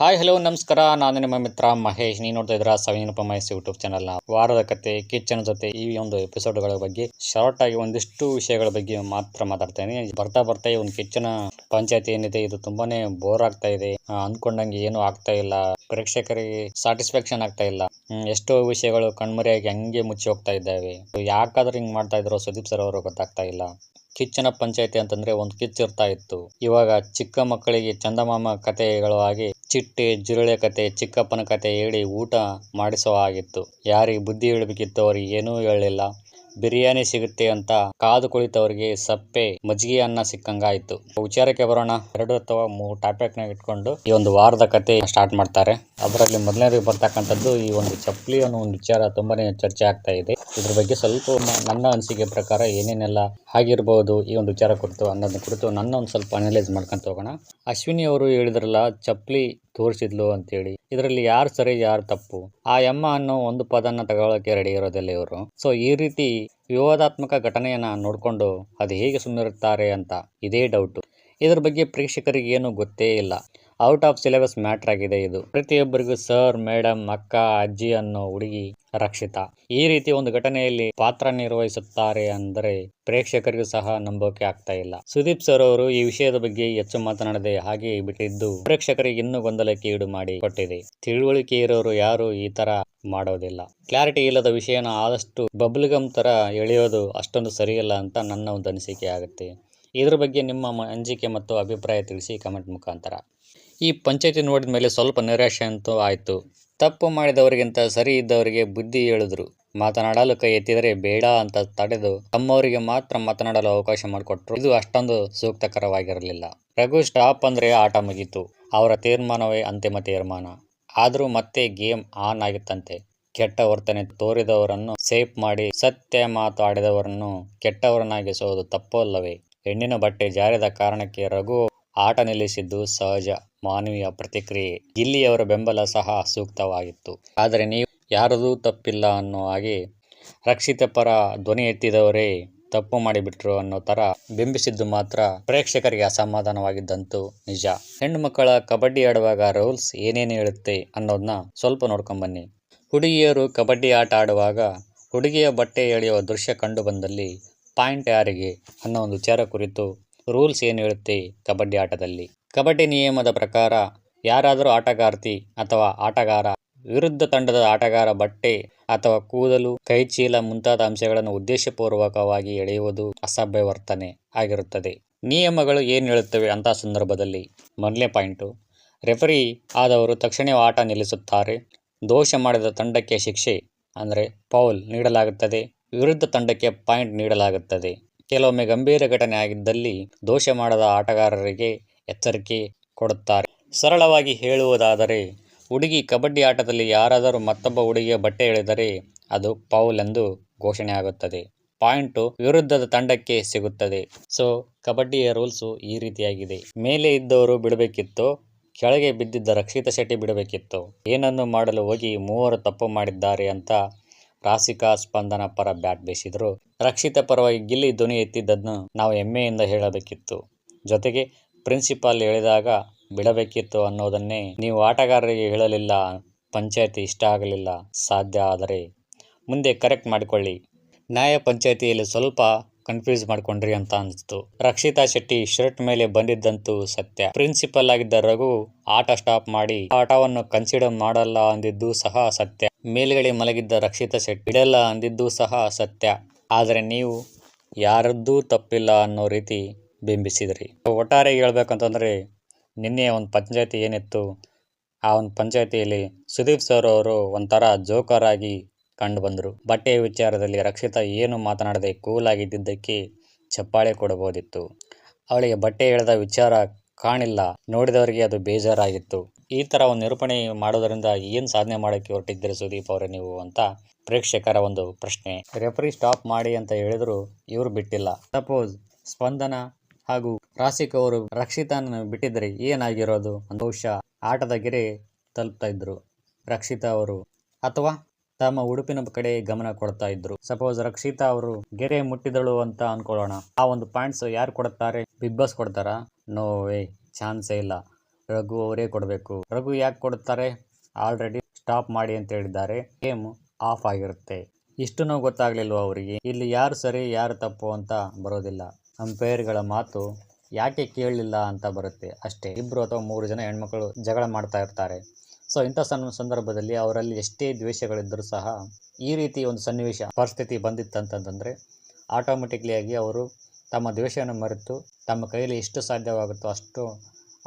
Hi hello ನಮಸ್ಕಾರ. ನಾನು ನಿಮ್ಮ ಮಿತ್ರ ಮಹೇಶ್. ನೀವು ನೋಡ್ತಾ ಇದ್ರ ಸವಿನಪ್ಪ ಮಹೇಶ್ ಯೂಟ್ಯೂಬ್ ಚಾನಲ್. ವಾರದ ಕತೆ ಕಿಚ್ಚನ ಜೊತೆ ಈ ಒಂದು ಎಪಿಸೋಡ್ಗಳ ಬಗ್ಗೆ ಶಾರ್ಟ್ ಆಗಿ ಒಂದಿಷ್ಟು ವಿಷಯಗಳ ಬಗ್ಗೆ ಮಾತ್ರ ಮಾತಾಡ್ತೇನೆ. ಬರ್ತಾ ಈ ಒಂದು ಕಿಚ್ಚನ ಪಂಚಾಯತಿ ಏನಿದೆ ಇದು ತುಂಬಾನೇ ಬೋರ್ ಆಗ್ತಾ ಇದೆ. ಅನ್ಕೊಂಡಂಗೆ ಏನು ಆಗ್ತಾ ಇಲ್ಲ, ಪ್ರೇಕ್ಷಕರಿಗೆ ಸ್ಯಾಟಿಸ್ಫ್ಯಾಕ್ಷನ್ ಆಗ್ತಾ ಇಲ್ಲ. ಎಷ್ಟೋ ವಿಷಯಗಳು ಕಣ್ಮರೆಯಾಗಿ ಹಂಗೆ ಮುಚ್ಚಿ ಹೋಗ್ತಾ ಇದ್ದಾವೆ. ಯಾಕಾದ್ರೂ ಹಿಂಗ್ ಮಾಡ್ತಾ ಇದ್ರು ಸುದೀಪ್ ಸರ್ ಅವರು ಗೊತ್ತಾಗ್ತಾ ಇಲ್ಲ. ಕಿಚ್ಚನ ಪಂಚಾಯತಿ ಅಂತಂದ್ರೆ ಒಂದು ಕಿಚ್ಚು ಇರ್ತಾ ಇತ್ತು. ಇವಾಗ ಚಿಕ್ಕ ಮಕ್ಕಳಿಗೆ ಚಂದಮಾಮ ಕಥೆಗಳು ಆಗಿ ಚಿಟ್ಟೆ ಜಿರಳೆ ಕತೆ, ಚಿಕ್ಕಪ್ಪನ ಕತೆ ಹೇಳಿ ಊಟ ಮಾಡಿಸೋ ಆಗಿತ್ತು. ಯಾರಿಗೆ ಬುದ್ಧಿ ಹೇಳಬೇಕಿತ್ತು ಅವ್ರಿಗೆ ಏನೂ ಹೇಳಲಿಲ್ಲ. ಬಿರಿಯಾನಿ ಸಿಗುತ್ತೆ ಅಂತ ಕಾದು ಕುಳಿತವರಿಗೆ ಸಪ್ಪೆ ಮಜ್ಜಿಗೆ ಅನ್ನ ಸಿಕ್ಕಂಗಾಯ್ತು. ವಿಚಾರಕ್ಕೆ ಬರೋಣ. 2 ಅಥವಾ 3 ಟಾಪಿಕ್ನಾಗ ಇಟ್ಕೊಂಡು ಈ ಒಂದು ವಾರದ ಕತೆ ಸ್ಟಾರ್ಟ್ ಮಾಡ್ತಾರೆ. ಅದರಲ್ಲಿ ಮೊದಲನೇದು ಬರ್ತಕ್ಕಂಥದ್ದು ಈ ಒಂದು ಚಪ್ಪಲಿ ಅನ್ನೋ ಒಂದು ವಿಚಾರ ತುಂಬಾನೇ ಚರ್ಚೆ ಆಗ್ತಾ ಇದೆ. ಇದ್ರ ಬಗ್ಗೆ ಸ್ವಲ್ಪ ನನ್ನ ಅನಿಸಿಕೆ ಪ್ರಕಾರ ಏನೇನೆಲ್ಲ ಆಗಿರ್ಬೋದು ಈ ಒಂದು ವಿಚಾರ ಅನ್ನೋದನ್ನ ಕುರಿತು ನನ್ನ ಒಂದು ಸ್ವಲ್ಪ ಅನಲೈಸ್ ಮಾಡ್ಕೊಂತ ಹೋಗೋಣ. ಅಶ್ವಿನಿ ಅವರು ಹೇಳಿದ್ರಲ್ಲ ಚಪ್ಪಲಿ ತೋರಿಸಿದ್ಲು ಅಂತೇಳಿ, ಇದರಲ್ಲಿ ಯಾರು ಸರಿ ಯಾರು ತಪ್ಪು? ಆ ಎಮ್ಮ ಅನ್ನೋ ಒಂದು ಪದನ ತಗೊಳ್ಳೋಕೆ ರೆಡಿ ಇರೋದಿಲ್ಲ ಇವರು. ಸೊ ಈ ರೀತಿ ವಿವಾದಾತ್ಮಕ ಘಟನೆಯನ್ನ ನೋಡ್ಕೊಂಡು ಅದು ಹೇಗೆ ಸುಮ್ಮನಿರುತ್ತಾರೆ ಅಂತ ಇದೇ ಡೌಟ್. ಇದ್ರ ಬಗ್ಗೆ ಪ್ರೇಕ್ಷಕರಿಗೆ ಏನು ಗೊತ್ತೇ ಇಲ್ಲ. ಔಟ್ ಆಫ್ ಸಿಲೆಬಸ್ ಮ್ಯಾಟರ್ ಆಗಿದೆ ಇದು. ಪ್ರತಿಯೊಬ್ಬರಿಗೂ ಸರ್, ಮೇಡಮ್, ಅಕ್ಕ, ಅಜ್ಜಿ ಅನ್ನೋ ಹುಡುಗಿ ರಕ್ಷಿತಾ ಈ ರೀತಿ ಒಂದು ಘಟನೆಯಲ್ಲಿ ಪಾತ್ರ ನಿರ್ವಹಿಸುತ್ತಾರೆ ಅಂದರೆ ಪ್ರೇಕ್ಷಕರಿಗೂ ಸಹ ನಂಬೋಕೆ ಆಗ್ತಾ ಇಲ್ಲ. ಸುದೀಪ್ ಸರ್ ಅವರು ಈ ವಿಷಯದ ಬಗ್ಗೆ ಹೆಚ್ಚು ಮಾತನಾಡದೆ ಹಾಗೆ ಬಿಟ್ಟಿದ್ದು ಪ್ರೇಕ್ಷಕರಿಗೆ ಇನ್ನೂ ಗೊಂದಲಕ್ಕೆ ಈಡು ಮಾಡಿ ಕೊಟ್ಟಿದೆ. ತಿಳುವಳಿಕೆ ಇರೋರು ಯಾರು ಈ ತರ ಮಾಡೋದಿಲ್ಲ. ಕ್ಲಾರಿಟಿ ಇಲ್ಲದ ವಿಷಯನ ಆದಷ್ಟು ಬಬ್ಲ್ಗಮ್ ತರ ಎಳೆಯೋದು ಅಷ್ಟೊಂದು ಸರಿಯಲ್ಲ ಅಂತ ನನ್ನ ಒಂದು ಅನಿಸಿಕೆ ಆಗುತ್ತೆ. ಇದ್ರ ಬಗ್ಗೆ ನಿಮ್ಮ ಅಂಜಿಕೆ ಮತ್ತು ಅಭಿಪ್ರಾಯ ತಿಳಿಸಿ ಕಮೆಂಟ್ ಮುಖಾಂತರ. ಈ ಪಂಚಾಯತಿ ನೋಡಿದ ಮೇಲೆ ಸ್ವಲ್ಪ ನಿರಾಶೆ ಅಂತೂ ಆಯ್ತು. ತಪ್ಪು ಮಾಡಿದವರಿಗಿಂತ ಸರಿ ಇದ್ದವರಿಗೆ ಬುದ್ಧಿ ಹೇಳಿದ್ರು. ಮಾತನಾಡಲು ಕೈ ಎತ್ತಿದರೆ ಬೇಡ ಅಂತ ತಡೆದು ತಮ್ಮವರಿಗೆ ಮಾತ್ರ ಮಾತನಾಡಲು ಅವಕಾಶ ಮಾಡಿಕೊಟ್ರು. ಇದು ಅಷ್ಟೊಂದು ಸೂಕ್ತಕರವಾಗಿರಲಿಲ್ಲ. ರಘು ಸ್ಟಾಪ್ ಅಂದ್ರೆ ಆಟ ಮುಗೀತು. ಅವರ ತೀರ್ಮಾನವೇ ಅಂತಿಮ ತೀರ್ಮಾನ. ಆದ್ರೂ ಮತ್ತೆ ಗೇಮ್ ಆನ್ ಆಗಿತ್ತಂತೆ. ಕೆಟ್ಟ ವರ್ತನೆ ತೋರಿದವರನ್ನು ಸೇಫ್ ಮಾಡಿ ಸತ್ಯ ಮಾತು ಆಡಿದವರನ್ನು ಕೆಟ್ಟವರನ್ನಾಗಿಸುವುದು ತಪ್ಪಲ್ಲವೇ? ಹೆಣ್ಣಿನ ಬಟ್ಟೆ ಜಾರಿದ ಕಾರಣಕ್ಕೆ ರಘು ಆಟ ನಿಲ್ಲಿಸಿದ್ದು ಸಹಜ ಮಾನವೀಯ ಪ್ರತಿಕ್ರಿಯೆ. ಗಿಲ್ಲಿಯವರ ಬೆಂಬಲ ಸಹ ಸೂಕ್ತವಾಗಿತ್ತು. ಆದರೆ ನೀವು ಯಾರದೂ ತಪ್ಪಿಲ್ಲ ಅನ್ನೋ ಹಾಗೆ ರಕ್ಷಿತ ಪರ ಧ್ವನಿ ಎತ್ತಿದವರೇ ತಪ್ಪು ಮಾಡಿಬಿಟ್ರು ಅನ್ನೋ ತರ ಬಿಂಬಿಸಿದ್ದು ಮಾತ್ರ ಪ್ರೇಕ್ಷಕರಿಗೆ ಅಸಮಾಧಾನವಾಗಿದ್ದಂತೂ ನಿಜ. ಹೆಣ್ಣು ಮಕ್ಕಳ ಕಬಡ್ಡಿ ಆಡುವಾಗ ರೂಲ್ಸ್ ಏನೇನು ಹೇಳುತ್ತೆ ಅನ್ನೋದನ್ನ ಸ್ವಲ್ಪ ನೋಡ್ಕೊಂಡ್ ಬನ್ನಿ. ಹುಡುಗಿಯರು ಕಬಡ್ಡಿ ಆಟ ಆಡುವಾಗ ಹುಡುಗಿಯ ಬಟ್ಟೆ ಎಳೆಯುವ ದೃಶ್ಯ ಕಂಡು ಬಂದಲ್ಲಿ ಪಾಯಿಂಟ್ ಯಾರಿಗೆ ಅನ್ನೋ ಒಂದು ವಿಚಾರ ಕುರಿತು ರೂಲ್ಸ್ ಏನು ಹೇಳುತ್ತೆ ಕಬಡ್ಡಿ ಆಟದಲ್ಲಿ. ಕಬಡ್ಡಿ ನಿಯಮದ ಪ್ರಕಾರ ಯಾರಾದರೂ ಆಟಗಾರ್ತಿ ಅಥವಾ ಆಟಗಾರ ವಿರುದ್ಧ ತಂಡದ ಆಟಗಾರ ಬಟ್ಟೆ ಅಥವಾ ಕೂದಲು, ಕೈಚೀಲ ಮುಂತಾದ ಅಂಶಗಳನ್ನು ಉದ್ದೇಶಪೂರ್ವಕವಾಗಿ ಎಳೆಯುವುದು ಅಸಭ್ಯ ವರ್ತನೆ ಆಗಿರುತ್ತದೆ. ನಿಯಮಗಳು ಏನು ಹೇಳುತ್ತವೆ ಅಂತ ಸಂದರ್ಭದಲ್ಲಿ ಮೊದಲನೇ ಪಾಯಿಂಟು, ರೆಫರಿ ಆದವರು ತಕ್ಷಣ ಆಟ ನಿಲ್ಲಿಸುತ್ತಾರೆ. ದೋಷ ಮಾಡಿದ ತಂಡಕ್ಕೆ ಶಿಕ್ಷೆ ಅಂದರೆ ಫೌಲ್ ನೀಡಲಾಗುತ್ತದೆ. ವಿರುದ್ಧ ತಂಡಕ್ಕೆ ಪಾಯಿಂಟ್ ನೀಡಲಾಗುತ್ತದೆ. ಕೆಲವೊಮ್ಮೆ ಗಂಭೀರ ಘಟನೆ ಆಗಿದ್ದಲ್ಲಿ ದೋಷ ಮಾಡದ ಆಟಗಾರರಿಗೆ ಎಚ್ಚರಿಕೆ ಕೊಡುತ್ತಾರೆ. ಸರಳವಾಗಿ ಹೇಳುವುದಾದರೆ ಹುಡುಗಿ ಕಬಡ್ಡಿ ಆಟದಲ್ಲಿ ಯಾರಾದರೂ ಮತ್ತೊಬ್ಬ ಹುಡುಗಿಯ ಬಟ್ಟೆ ಎಳೆದರೆ ಅದು ಫೌಲ್ ಎಂದು ಘೋಷಣೆ ಆಗುತ್ತದೆ. ಪಾಯಿಂಟು ವಿರುದ್ಧದ ತಂಡಕ್ಕೆ ಸಿಗುತ್ತದೆ. ಸೊ ಕಬಡ್ಡಿಯ ರೂಲ್ಸು ಈ ರೀತಿಯಾಗಿದೆ. ಮೇಲೆ ಇದ್ದವರು ಬಿಡಬೇಕಿತ್ತು, ಕೆಳಗೆ ಬಿದ್ದಿದ್ದ ರಕ್ಷಿತಾ ಶೆಟ್ಟಿ ಬಿಡಬೇಕಿತ್ತು. ಏನನ್ನು ಮಾಡಲು ಹೋಗಿ 3 ತಪ್ಪು ಮಾಡಿದ್ದಾರೆ ಅಂತ ರಾಸಿಕಾ ಸ್ಪಂದನ ಪರ ಬ್ಯಾಟ್ ಬೀಸಿದ್ರು. ರಕ್ಷಿತಾ ಪರವಾಗಿ ಗಿಲ್ಲಿ ಧ್ವನಿ ಎತ್ತಿದ್ದನ್ನು ನಾವು ಹೆಮ್ಮೆಯಿಂದ ಹೇಳಬೇಕಿತ್ತು. ಜೊತೆಗೆ ಪ್ರಿನ್ಸಿಪಾಲ್ ಹೇಳಿದಾಗ ಬಿಡಬೇಕಿತ್ತು ಅನ್ನೋದನ್ನೇ ನೀವು ಆಟಗಾರರಿಗೆ ಹೇಳಲಿಲ್ಲ. ಪಂಚಾಯತಿ ಇಷ್ಟ ಆಗಲಿಲ್ಲ. ಸಾಧ್ಯ ಆದರೆ ಮುಂದೆ ಕರೆಕ್ಟ್ ಮಾಡಿಕೊಳ್ಳಿ. ನ್ಯಾಯ ಪಂಚಾಯತಿಯಲ್ಲಿ ಸ್ವಲ್ಪ ಕನ್ಫ್ಯೂಸ್ ಮಾಡ್ಕೊಂಡ್ರಿ ಅಂತ ಅನಿಸ್ತು. ರಕ್ಷಿತಾ ಶೆಟ್ಟಿ ಶರ್ಟ್ ಮೇಲೆ ಬಂದಿದ್ದಂತೂ ಸತ್ಯ. ಪ್ರಿನ್ಸಿಪಲ್ ಆಗಿದ್ದ ರಘು ಆಟ ಸ್ಟಾಪ್ ಮಾಡಿ ಆಟವನ್ನು ಕನ್ಸಿಡರ್ ಮಾಡಲ್ಲ ಅಂದಿದ್ದು ಸಹ ಸತ್ಯ. ಮೇಲ್ಗಡೆ ಮಲಗಿದ್ದ ರಕ್ಷಿತಾ ಶೆಟ್ಟಿ ಬಿಡಲ್ಲ ಅಂದಿದ್ದು ಸಹ ಸತ್ಯ. ಆದರೆ ನೀವು ಯಾರದ್ದೂ ತಪ್ಪಿಲ್ಲ ಅನ್ನೋ ರೀತಿ ಬಿಂಬಿಸಿದ್ರಿ. ಒಟ್ಟಾರೆ ಹೇಳ್ಬೇಕಂತಂದ್ರೆ ನಿನ್ನೆ ಒಂದು ಪಂಚಾಯತಿ ಏನಿತ್ತು, ಆ ಒಂದು ಪಂಚಾಯತಿಯಲ್ಲಿ ಸುದೀಪ್ ಸರ್ ಅವರು ಒಂಥರ ಜೋಕರ್ ಆಗಿ ಕಂಡು ಬಂದರು. ಬಟ್ಟೆಯ ವಿಚಾರದಲ್ಲಿ ರಕ್ಷಿತಾ ಏನು ಮಾತನಾಡದೆ ಕೂಲ್ ಆಗಿದ್ದಕ್ಕೆ ಚಪ್ಪಾಳೆ ಕೊಡಬಹುದಿತ್ತು. ಅವಳಿಗೆ ಬಟ್ಟೆ ಎಳೆದ ವಿಚಾರ ಕಾಣಿಲ್ಲ, ನೋಡಿದವರಿಗೆ ಅದು ಬೇಜಾರಾಗಿತ್ತು. ಈ ಥರ ಒಂದು ನಿರೂಪಣೆ ಮಾಡೋದರಿಂದ ಏನು ಸಾಧನೆ ಮಾಡೋಕ್ಕೆ ಹೊರಟಿದ್ದೀರಿ ಸುದೀಪ್ ಅವರೇ ನೀವು ಅಂತ ಪ್ರೇಕ್ಷಕರ ಒಂದು ಪ್ರಶ್ನೆ. ರೆಫರಿ ಸ್ಟಾಪ್ ಮಾಡಿ ಅಂತ ಹೇಳಿದ್ರು ಇವರು ಬಿಟ್ಟಿಲ್ಲ. ಸಪೋಸ್ ಸ್ಪಂದನ ಹಾಗೂ ರಾಸಿಕ್ ಅವರು ರಕ್ಷಿತಾನ ಬಿಟ್ಟಿದ್ರೆ ಏನಾಗಿರೋದು? ಬಹುಶಃ ಆಟದ ಗೆರೆ ತಲುಪ್ತಾ ಇದ್ರು ರಕ್ಷಿತಾ ಅವರು, ಅಥವಾ ತಮ್ಮ ಉಡುಪಿನ ಕಡೆ ಗಮನ ಕೊಡ್ತಾ ಇದ್ರು. ಸಪೋಸ್ ರಕ್ಷಿತಾ ಅವರು ಗೆರೆ ಮುಟ್ಟಿದಳು ಅಂತ ಅನ್ಕೊಳ್ಳೋಣ. ಆ ಒಂದು ಪಾಯಿಂಟ್ಸ್ ಯಾರು ಕೊಡುತ್ತಾರೆ? ಬಿಗ್ ಬಾಸ್ ಕೊಡ್ತಾರಾ? ನೋ ವೇ, ಚಾನ್ಸೇ ಇಲ್ಲ. ರಘು ಅವರೇ ಕೊಡಬೇಕು. ರಘು ಯಾಕೆ ಕೊಡುತ್ತಾರೆ? ಆಲ್ರೆಡಿ ಸ್ಟಾಪ್ ಮಾಡಿ ಅಂತ ಹೇಳಿದ್ದಾರೆ, ಗೇಮ್ ಆಫ್ ಆಗಿರುತ್ತೆ. ಇಷ್ಟೂ ಗೊತ್ತಾಗ್ಲಿಲ್ವ ಅವರಿಗೆ? ಇಲ್ಲಿ ಯಾರು ಸರಿ ಯಾರು ತಪ್ಪು ಅಂತ ಬರೋದಿಲ್ಲ, ಅಂಪೈರ್ಗಳ ಮಾತು ಯಾಕೆ ಕೇಳಲಿಲ್ಲ ಅಂತ ಬರುತ್ತೆ ಅಷ್ಟೇ. 2 ಅಥವಾ 3 ಜನ ಹೆಣ್ಮಕ್ಳು ಜಗಳ ಮಾಡ್ತಾ ಇರ್ತಾರೆ. ಸೊ ಇಂಥ ಸಂದರ್ಭದಲ್ಲಿ ಅವರಲ್ಲಿ ಎಷ್ಟೇ ದ್ವೇಷಗಳಿದ್ದರೂ ಸಹ ಈ ರೀತಿ ಒಂದು ಸನ್ನಿವೇಶ ಪರಿಸ್ಥಿತಿ ಬಂದಿತ್ತಂತಂದರೆ ಆಟೋಮೆಟಿಕ್ಲಿ ಆಗಿ ಅವರು ತಮ್ಮ ದ್ವೇಷವನ್ನು ಮರೆತು ತಮ್ಮ ಕೈಯಲ್ಲಿ ಎಷ್ಟು ಸಾಧ್ಯವಾಗುತ್ತೋ ಅಷ್ಟು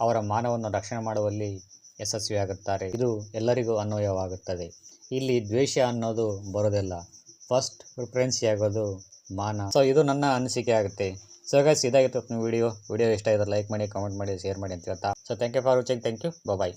ಅವರ ಮಾನವನ್ನು ರಕ್ಷಣೆ ಮಾಡುವಲ್ಲಿ ಯಶಸ್ವಿಯಾಗುತ್ತಾರೆ. ಇದು ಎಲ್ಲರಿಗೂ ಅನ್ವಯವಾಗುತ್ತದೆ. ಇಲ್ಲಿ ದ್ವೇಷ ಅನ್ನೋದು ಬರೋದಿಲ್ಲ, ಫಸ್ಟ್ ಪ್ರಿಫರೆನ್ಸಿ ಆಗೋದು ಮಾನ. ಸೊ ಇದು ನನ್ನ ಅನಿಸಿಕೆ ಆಗುತ್ತೆ. ಸೊ ಗೈಸ್, ಇದಾಗಿತ್ತು ವಿಡಿಯೋ ಇಷ್ಟ ಇದ್ರೆ ಲೈಕ್ ಮಾಡಿ, ಕಾಮೆಂಟ್ ಮಾಡಿ, ಶೇರ್ ಮಾಡಿ ಅಂತ ಹೇಳ್ತಾ. So thank you for watching. Thank you. Bye.